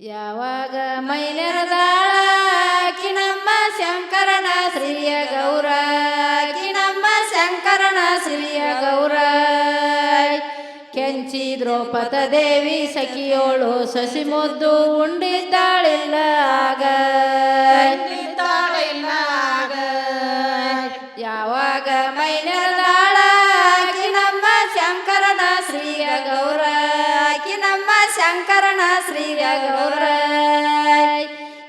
ಯಾವಾಗ ಮೈನೆರದಾಳ ಕಿನಮ್ಮ ಶಂಕರನ ಶ್ರೀಯ ಗೌರ ಕಿನಮ್ಮ ಶಂಕರನ ಶ್ರೀಯ ಗೌರ ಕೆಂಚಿ ದ್ರೌಪದ ದೇವಿ ಸಖಿಯೋಳು ಸಸಿ ಮುದ್ದು ಉಂಡಿದ್ದಾಳಿಲ್ಲ ಆಗ ಯಾವಾಗ ಮೈನೆರದಾಳ ಕಿನಮ್ಮ ಶಂಕರನ ಶ್ರೀಯ ಗೌರ ಕಿನಮ್ಮ ಶಂಕರನ ಶ್ರೀಯ ಗೌರ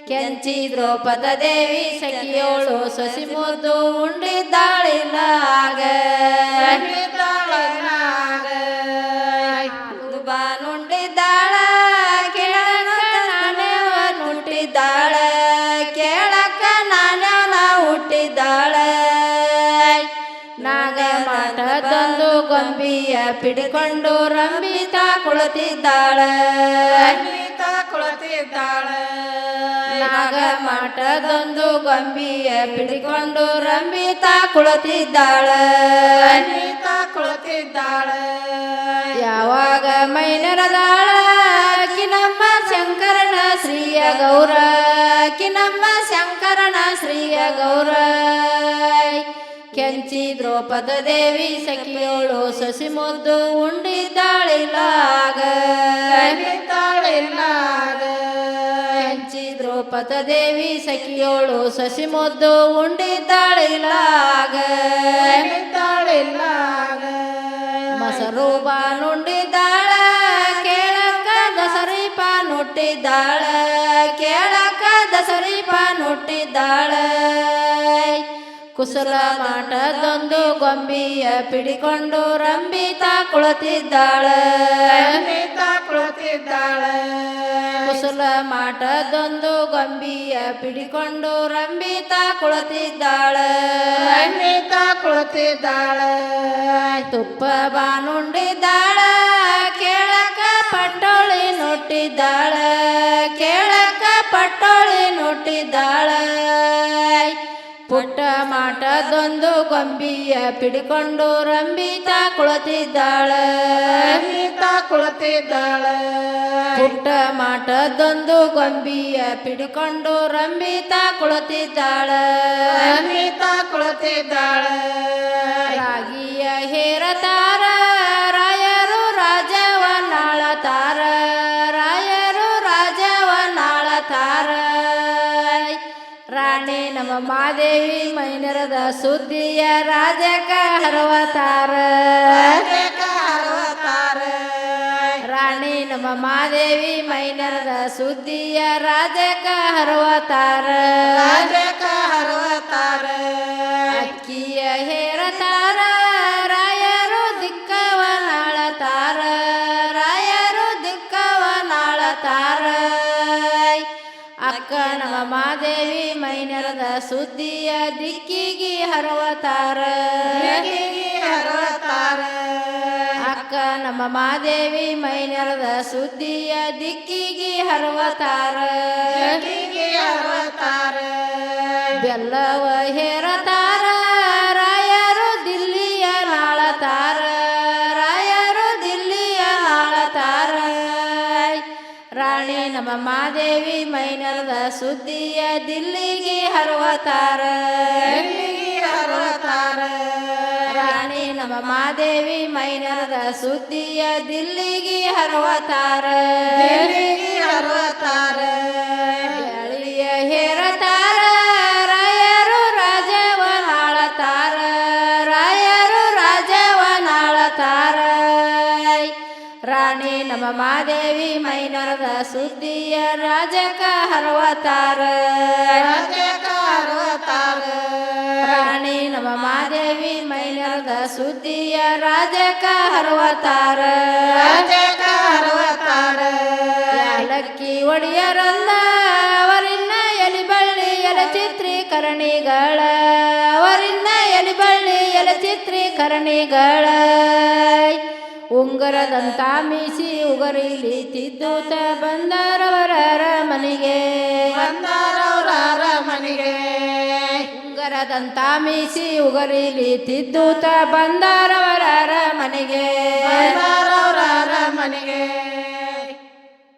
ಕೆಂಚಿ ದ್ರೌಪದ ದೇವಿ ಸಖಿಯೋಳು ಸಸಿ ಮುದ್ದು ಉಂಡಿದ್ದಾಳಿಲ್ಲ ಆಗ ಬಾನುಂಡಿದ್ದಾಳ ಕೇಳಕ್ಕ ನಾನೇವ ಹುಟ್ಟಿದ್ದಾಳ ಕೇಳಕ್ಕ ನಾನೇವ ಹುಟ್ಟಿದ್ದಾಳ ನಾಗ ಮಾಟದೊಂದು ಗೊಂಬಿಯ ಪಿಡಿಕೊಂಡು ರಂಬಿತ ಕುಳಿತಿದ್ದಾಳ ನಾಗ ಮಾಟದೊಂದು ಗೊಂಬಿಯ ಪಿಡಿಕೊಂಡು ರಂಬಿತ ಕುಳಿತಿದ್ದಾಳ ಯಾವಾಗ ಮೈನೆರದಾಳ ಕಿನಮ್ಮ ಶಂಕರನ ಶ್ರೀಯ ಗೌರ ಕಿನಮ್ಮ ಶಂಕರನ ಶ್ರೀಯ ಗೌರ ಕೆಂಚಿ ದ್ರೌಪದ ದೇವಿ ಸಖಿಯೋಳು ಸಸಿ ಮುದ್ದು ಉಂಡಿದ್ದಾಳಿಲ್ಲ ಆಗ ಕೆಂಚಿ ದ್ರೌಪದ ದೇವಿ ಸಖಿಯೋಳು ಸಸಿ ಮುದ್ದು ಉಂಡಿದ್ದಾಳಿಲ್ಲ ಆಗ ಮೊಸರು ಬಾನುಂಡಿದ್ದಾಳ ಕೇಳಕ್ಕ ದಸರಿಪ ನುಟ್ಟಿದ್ದಾಳ ಕೇಳಕ್ಕ ದಸರಿಪ ನುಟ್ಟಿದ್ದಾಳ ಕುಸಲ ಮಾಟದೊಂದು ಗೊಂಬಿಯ ಪಿಡಿಕೊಂಡು ರಂಬಿತ ಕುಳಿತಿದ್ದಾಳ ಕುಸಲ ಮಾಟದೊಂದು ಗೊಂಬಿಯ ಪಿಡಿಕೊಂಡು ರಂಬಿತ ಕುಳಿತಿದ್ದಾಳ ತುಪ್ಪ ಬಾನುಂಡಿದ್ದಾಳ ಕೇಳಕ ಪಟ್ಟೋಳಿ ನುಟ್ಟಿದ್ದಾಳ ಕೇಳಕ ಪಟ್ಟೋಳಿ ನುಟ್ಟಿದ್ದಾಳ ಪುಟ್ಟ ಮಾಟದೊಂದು ಗೊಂಬಿಯ ಪಿಡಿಕೊಂಡು ರಂಬಿತ ಕುಳಿತಿದ್ದಾಳ ಪುಟ್ಟ ಮಾಟದೊಂದು ಗೊಂಬಿಯ ಪಿಡಿಕೊಂಡು ರಂಬಿತ ಕುಳಿತಿದ್ದಾಳ ರಾಗಿಯ ಹೇರತಾರ ರಾಯರು ರಾಜವನ್ನಾಳತಾರ ರಾಯರು ರಾಜವನ್ನಾಳತಾರ ರಾಣಿ ನಮ್ಮ ಮಾದೇವಿ ಮೈನೆರದ ಸುದ್ದಿಯ ರಾಜಕ ಹರವತಾರ ರಾಣಿ ನಮ್ಮ ಮಾದೇವಿ ಮೈನೆರದ ಸುದ್ದಿಯ ರಾಜಕ ಹರವತಾರ ಅಕ್ಕಿಯ ಹೇರತಾರ ರಾಯರು ದಿಕ್ಕವನಾಳತಾರ ರಾಯರು ದಿಕ್ಕವನಾಳತಾರ ಅಕ್ಕ ನಮ್ಮ ಮಾದೇವಿ ಮೈನೆರದ ಸುದ್ದಿಯ ದಿಕ್ಕಿಗೆ ಹರವತಾರ ಅಕ್ಕ ನಮ್ಮ ಮಾದೇವಿ ಮೈನೆರದ ಸುದ್ದಿಯ ದಿಕ್ಕಿಗೆ ಹರವತಾರ ಬೆಲ್ಲವ ಹೇರತಾರ ರಾಯರು ದಿಲ್ಲಿಯ ನಾಳತಾರ ರಾಯರು ದಿಲ್ಲಿಯ ನಾಳತಾರ ರಾಣಿ ನಮ್ಮ ಮಾದೇವಿ ಮೈನೆರದ ಸುದ್ದಿಯ ದಿಲ್ಲಿಗೆ ಹರವತಾರ ರಾಣಿ ನಮ್ಮ ಮಾದೇವಿ ಮೈನೆರದ ಸುದ್ದಿಯ ದಿಲ್ಲಿಗೆ ಹರವತಾರ ಬೆಳ್ಳಿಯ ಹೇರತಾರ ರಾಯರು ರಾಜವನಾಳತಾರ ರಾಯರು ರಾಜವನಾಳತಾರ ರಾಣಿ ನಮ್ಮ ಮಾದೇವಿ ಮೈನೆರದ ಸುದ್ದಿಯ ರಾಜಕ ಹರವತಾರ ರಾಣಿ ನಮ್ಮ ಮಾದೇವಿ ಮೈನೆರದ ಸುದ್ದಿಯ ರಾಜಕ ಹರವತಾರ ಯಾಲಕ್ಕಿ ಒಡೆಯರಲ್ಲ ಅವರಿನ್ನ ಎಲಿಬಳ್ಳಿ ಎಲೆ ಚಿತ್ರೀಕರಣಿಗಳ ಅವರಿನ್ನ ಎಲಿಬಳ್ಳಿ ಎಲೆ ಚಿತ್ರೀಕರಣಿಗಳ ಉಂಗರದಂತ ಮೀಸಿ ಉಗರಿಲಿ ತಿದ್ದೂತ ಬಂದರವರ ಮನೆಗೆ ಉಂಗರದಂತ ಮೀಸಿ ಉಗರಿಲಿ ತಿದ್ದೂತ ಬಂದರವರ ಮನೆಗೆ